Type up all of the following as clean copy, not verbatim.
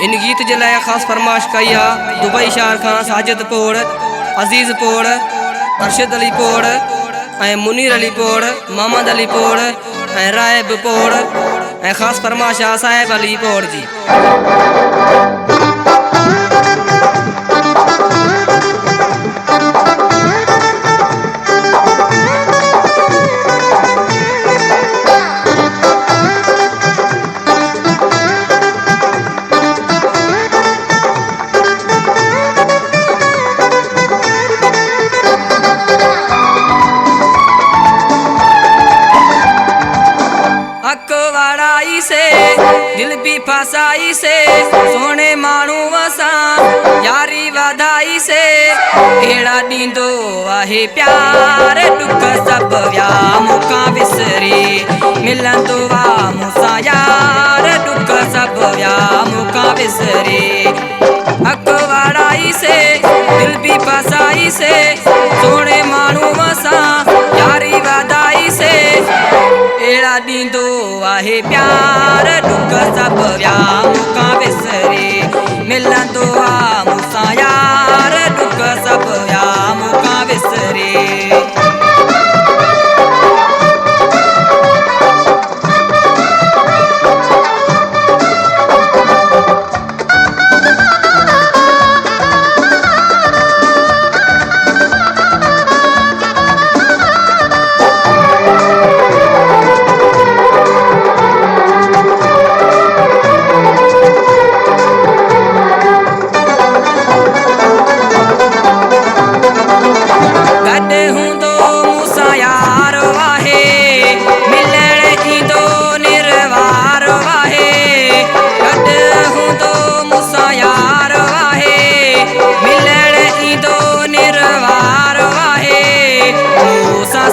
इन गीत के लिए खास फरमाइश कई है दुबई शहर का साजिद पोड़, अजीज पोड़, अरशद अली पोड़, मुनीर अली पोड़, मोहम्मद अली पोड़, रायब पोड़, खास फरमाइश है साहेब अली पोड़ जी। से दिल भी फसाई से सोने मानू वसा यारी वाधाई से एड़ा दींदो आहे प्यार दुख सब व्या मुका विसरे मिलंदो वा मुसा यार दुख सब व्या मुका विसरे अकवाड़ाई से दिल भी फसाई से सोने मानू वसा यारी वाधाई से एड़ा दींदो आहे प्यार दुख सब व्या मुका विसरे मिलंदो आ मुसा यार दुख सब व्या मुका विसरे।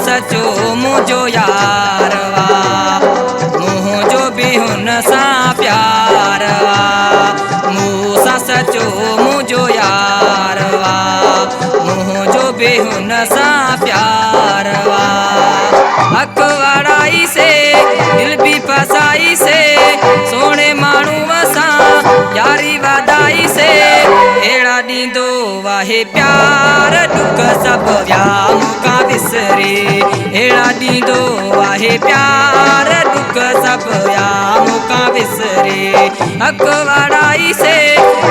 सचो मुझो यार वा मुझो बिहुन सा प्यार वा मूसा सचो मुझो यार वा मुझो बिहुन सा प्यार वा अकवाड़ाई से दिल भी फसाई से सोने मानू वसा यारी वादाई से एड़ा दींदो वाहे प्यार दुख सब व्या मुका विसरे एड़ा दींदो वाहे प्यार दुख सब व्या मुका विसरे अकवाड़ाई से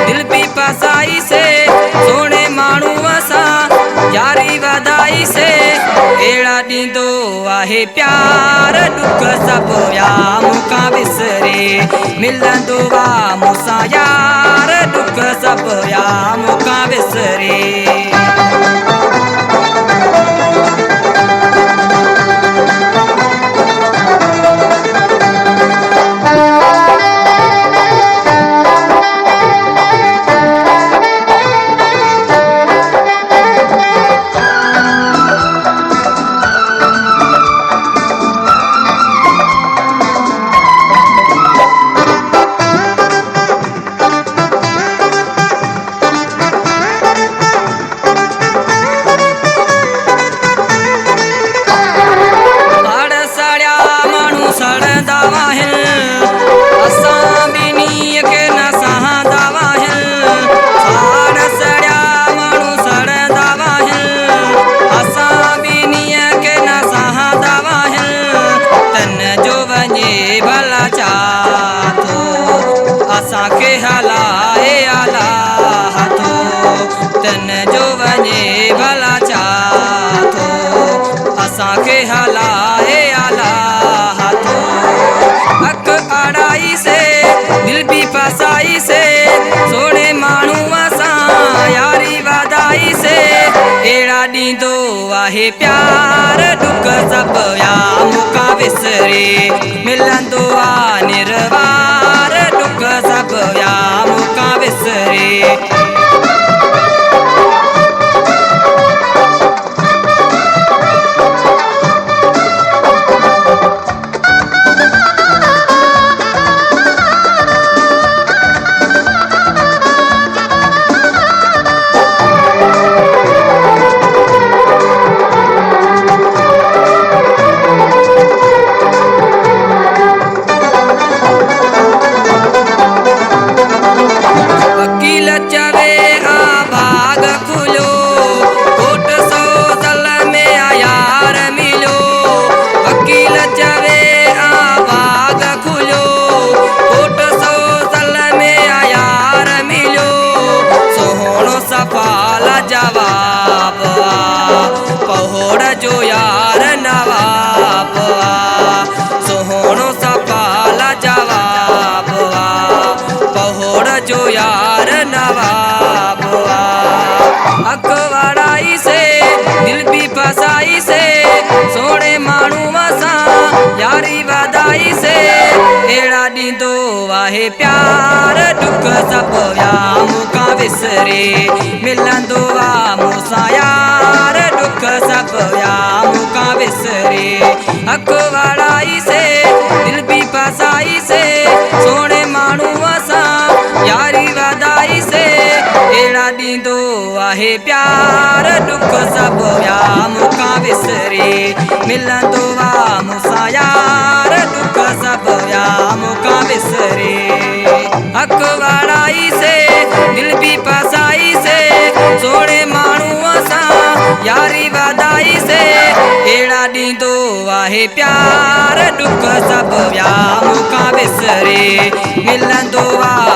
दिल भी फसाई से सोने मानू वसा यारी वादाई से एड़ा दींदो वाहे प्यार दुख सब व्या मुका विसरे मिलंदो वा मुसा यार दुख सब व्या मुका विसरे। के हलाए आला हाथो तन जो वने भला चाथो असा के हलाए आला हाथो अक अड़ाई से दिल भी फसाई से सोने मानू असा यारी वादाई से एड़ा दींदो आहे प्यार दुख सब व्या मुका विसरे मिलंदो आ निर्वार दुख सब व्या मुका विसरे। जो यार नवाब हक वाराई से दिल भी फसाई से सोने मानू वसा यारी वादाई से एड़ा दींदो आहे प्यार दुख सब या मुका विसरे मिलंदो आ मूसा यार दुख सब या मुका विसरे हक वाराई से दिल भी फसाई से सोने मानू वसा यारी वादाई से एड़ा दींदो आहे प्यार दुख सब या मुका विसरे मिलंदो आ मूसा यार दुख सब या मुका विसरे हक वाराई से दिल भी फसाई से सोने मानू असा यारी वादाई से एड़ा दींदो आहे प्यार दुख सब या मुका विसरे मिलंदो आ